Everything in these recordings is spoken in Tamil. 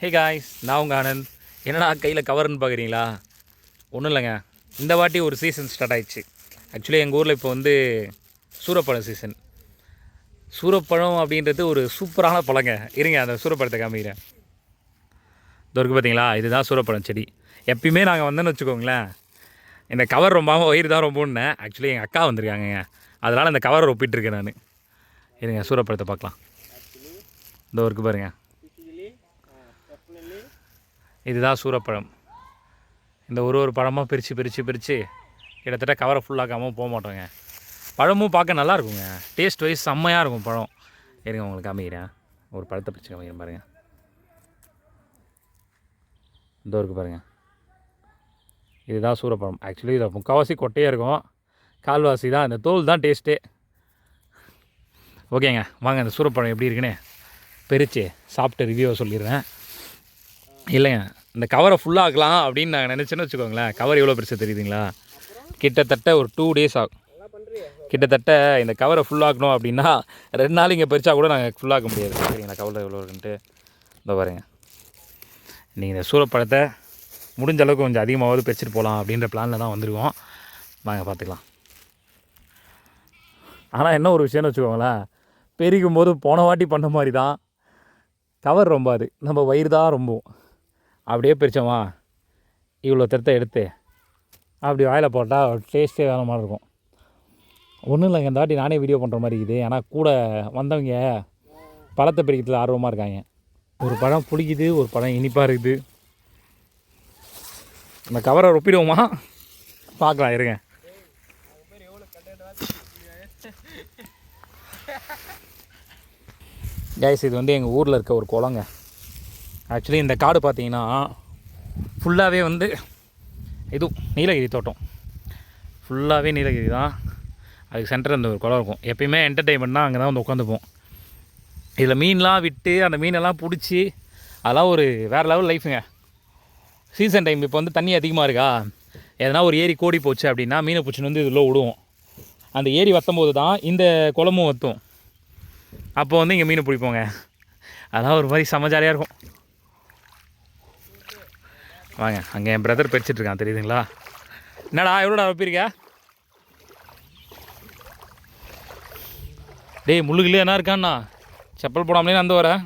ஹே காய்ஸ், நான் உங்கள் ஆனந்த். என்னடா கையில் கவர்னு பார்க்குறீங்களா? ஒன்றும் இல்லைங்க, இந்த வாட்டி ஒரு சீசன் ஸ்டார்ட் ஆயிடுச்சு. ஆக்சுவலி எங்கள் ஊரில் இப்போ வந்து சூரப்பழம் சீசன். சூரப்பழம் அப்படின்றது ஒரு சூப்பரான பழங்க. இருங்க, அந்த சூரப்பழத்தை காமிக்கிறேன். இது இருக்குது பார்த்தீங்களா, இதுதான் சூரப்பழம் செடி. எப்பயுமே நாங்கள் வந்தோன்னு வச்சுக்கோங்களேன், இந்த கவர் ரொம்பாமல் வயிறு தான் ரொம்பன்னேன். ஆக்சுவலி எங்கள் அக்கா வந்திருக்காங்கங்க, அதனால் இந்த கவரை ரொப்பிட்டுருக்கேன் நான். இருங்க, சூரப்பழத்தை பார்க்கலாம். இந்த இருக்குது பாருங்கள், இதுதான் சூரப்பழம். இந்த ஒரு பழமாக பிரித்து கிட்டத்தட்ட கவரை ஃபுல்லாக்காமல் போக மாட்டோங்க. பழமும் பார்க்க நல்லா இருக்குங்க, டேஸ்ட் வைஸ் செம்மையாக இருக்கும் பழம். இருங்க உங்களுக்கு காமிக்கிறேன், ஒரு பழத்தை பிரித்து காமிக்கிறேன் பாருங்கள். இந்த இருக்குது பாருங்கள், இதுதான் சூரப்பழம். ஆக்சுவலி இதில் முக்கால்வாசி கொட்டையாக இருக்கும், கால்வாசி தான் இந்த தோல் தான் டேஸ்ட்டே. ஓகேங்க, வாங்க இந்த சூரப்பழம் எப்படி இருக்குன்னு பிரித்து சாப்பிட்டு ரிவ்யூவை சொல்லிடுறேன். இல்லைங்க, இந்த கவரை ஃபுல்லாகலாம் அப்படின்னு நான் நினச்சேன்னு வச்சுக்கோங்களேன். கவர் எவ்வளோ பெருசாக தெரியுதுங்களா? கிட்டத்தட்ட ஒரு 2 days ஆகும். கிட்டத்தட்ட இந்த கவரை ஃபுல்லாகணும் அப்படின்னா 2 நாள் இங்கே பறிச்சா கூட நாங்கள் ஃபுல்லாக முடியாது. சரிங்களா, கவலை எவ்வளோ இருக்குன்ட்டு இந்த பாருங்க. நீங்கள் இந்த சூரப்பழத்தை முடிஞ்ச அளவுக்கு கொஞ்சம் அதிகமாகவது பறிச்சுட்டு போகலாம் அப்படின்ற பிளானில் தான் வந்துருக்கோம். நாங்கள் பார்த்துக்கலாம். ஆனால் என்ன ஒரு விஷயம்னு வச்சுக்கோங்களேன், பெருகும் போது போன வாட்டி பண்ண மாதிரி தான் கவர் ரொம்பாது, நம்ம வயிறு தான் ரொம்பவும். அப்படியே பிரித்தோமா, இவ்வளோ தரத்தை எடுத்து அப்படி வாயில் போட்டால் டேஸ்ட்டே வேறு மாதிரி இருக்கும். ஒன்றும் இல்லைங்க, இந்த வாட்டி நானே வீடியோ பண்ணுற மாதிரி இருக்குது. ஏன்னா கூட வந்தவங்க பழத்தை பிரிக்கிறதுல ஆர்வமாக இருக்காங்க. ஒரு பழம் பிடிக்குது, ஒரு பழம் இனிப்பாக இருக்குது. இந்த கவரை ரொப்பிடுவோமா பார்க்கலாம். இருங்க, கைஸ், இது வந்து எங்கள் ஊரில் இருக்க ஒரு குளங்க. ஆக்சுவலி இந்த காடு பார்த்தீங்கன்னா ஃபுல்லாகவே வந்து இது நீலகிரி தோட்டம், ஃபுல்லாகவே நீலகிரி தான். அதுக்கு சென்டர் இந்த ஒரு குளம் இருக்கும். எப்பயுமே என்டர்டெயின்மெண்ட்னா அங்கே தான் வந்து உட்காந்துப்போம். இதில் மீன்லாம் விட்டு அந்த மீனெல்லாம் பிடிச்சி அதெல்லாம் ஒரு வேறு லெவல் லைஃபுங்க. சீசன் டைம் இப்போ வந்து தண்ணி அதிகமாக இருக்கா, எதனா ஒரு ஏரி கோடி போச்சு அப்படின்னா மீனை பிடிச்சின்னு வந்து இதில் விடுவோம். அந்த ஏரி வற்றும் போது தான் இந்த குளமும் வற்றும். அப்போ வந்து இங்கே மீன் பிடிப்போங்க. அதெல்லாம் ஒரு மாதிரி செம்ம ஜாலியாக இருக்கும். வாங்க, அங்கே என் பிரதர் பறிச்சிட்ருக்கான், தெரியுதுங்களா? என்னடா எவ்வளோடா வைப்பிருக்க? டேய், முள்ளுக்குள்ளே என்ன இருக்கான்னா, செப்பல் போடாமலே நான் வரேன்.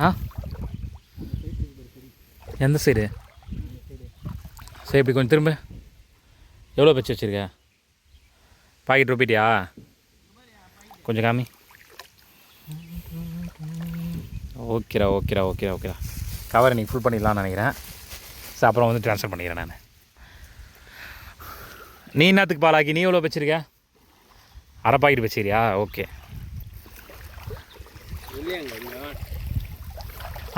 ஆ, எந்த சைடு? சரி, இப்படி கொஞ்சம் திரும்ப. எவ்வளோ பச்சு வச்சுருக்க? பாக்கெட் ரொப்பிட்டியா? கொஞ்சம் காமி. ஓகேடா. கவரை நீங்கள் ஃபுல் பண்ணிடலான்னு நினைக்கிறேன். ஸோ அப்புறம் வந்து ட்ரான்ஸ்ஃபர் பண்ணிக்கிறேன் நான். நீ என்னத்துக்கு பாலாக்கி, நீ எவ்வளோ வச்சுருக்க? அரை பாக்கெட் வச்சுக்கிறியா? ஓகே.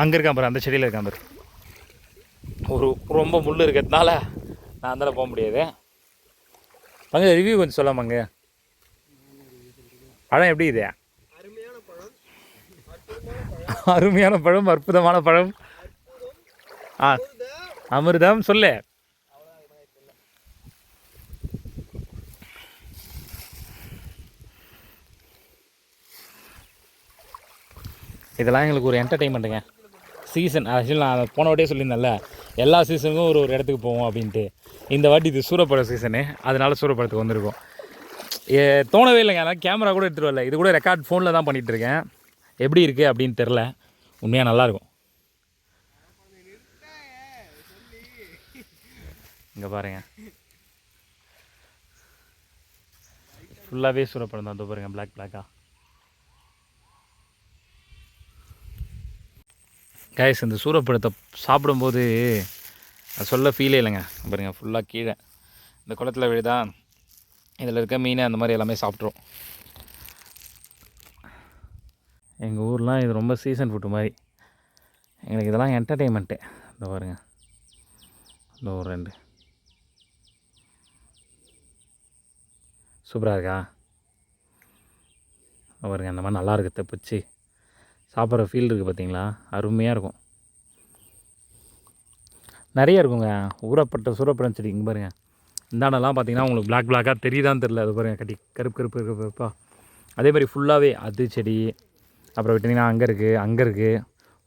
அங்கே இருக்கான் பாரு, அந்த செடியில் இருக்கான் பாரு. ஒரு ரொம்ப முள் இருக்கிறதுனால நான் அந்தால போக முடியாது. அங்கே ரிவ்யூ கொஞ்சம் சொல்லாமாங்க. பழம் எப்படி இது? அருமையான பழம், அற்புதமான பழம். ஆ, அமிர்தம் சொல்லு. இதெல்லாம் எங்களுக்கு ஒரு என்டர்டெயின்மெண்ட்டுங்க. சீசன் ஆக்சுவலி நான் போன வாட்டியே சொல்லியிருந்தேன்ல, எல்லா சீசனுக்கும் ஒரு இடத்துக்கு போவோம் அப்படின்ட்டு. இந்த வாட்டி இது சூரப்பழம் சீசனு, அதனால சூரப்பழத்துக்கு வந்திருக்கோம். தோணவே இல்லைங்க, அதனால் கேமரா கூட எடுத்துகிட்டு வரல. இது கூட ரெக்கார்ட் ஃபோனில் தான் பண்ணிகிட்ருக்கேன். எப்படி இருக்குது அப்படின்னு தெரில, உண்மையாக நல்லாயிருக்கும். இங்கே பாருங்க, ஃபுல்லாகவே சூரப்பழம் தான். பாருங்க, பிளாக்காக. கைஸ், இந்த சூரப்பழத்தை சாப்பிடும்போது அது சொல்ல ஃபீலே இல்லைங்க. பாருங்கள், ஃபுல்லாக கீழே இந்த குளத்தில் விழுதா, இதில் இருக்க மீன் அந்த மாதிரி எல்லாமே சாப்பிட்ரும். எங்கள் ஊர்லாம் இது ரொம்ப சீசன் ஃபுட்டு மாதிரி. எங்களுக்கு இதெல்லாம் என்டர்டெயின்மெண்ட்டு. இந்த பாருங்க, இந்த ஒரு 2 சூப்பராக இருக்கா? பாருங்க, அந்த மாதிரி நல்லா இருக்குது. தப்பிச்சு சாப்பிட்ற ஃபீல் இருக்குது பார்த்தீங்களா? அருமையாக இருக்கும். நிறைய இருக்குங்க ஊறப்பட்ட சூரப்பழம் செடி. இங்கே பாருங்கள், இந்தாண்டெல்லாம் பார்த்தீங்கன்னா உங்களுக்கு பிளாக்காக தெரியுதான்னு தெரில. அது பாருங்கள், கட்டி கருப்பாக அதே மாதிரி ஃபுல்லாகவே அது செடி, அப்புறம் விட்டிங்கன்னா அங்கே இருக்குது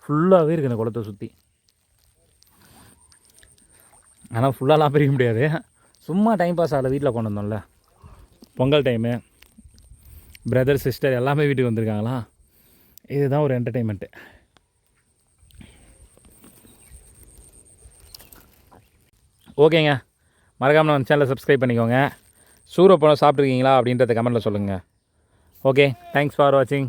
ஃபுல்லாகவே இருக்குது இந்த குளத்தை சுற்றி. ஆனால் ஃபுல்லாலாம் பிரிக்க முடியாது, சும்மா டைம் பாஸ் ஆகல. வீட்டில் கொண்டு வந்தோம்ல, பொங்கல் டைமு, பிரதர் சிஸ்டர் எல்லாமே வீட்டுக்கு வந்திருக்காங்களா, இதுதான் ஒரு என்டர்டெயின்மெண்ட்டு. ஓகேங்க, மறக்காமல் நம்ம சேனலை சப்ஸ்கிரைப் பண்ணிக்கோங்க. சூரப்பழம் சாப்பிட்ருக்கீங்களா அப்படின்றத கமெண்ட்டில் சொல்லுங்கள். ஓகே, தேங்க்ஸ் ஃபார் வாட்சிங்.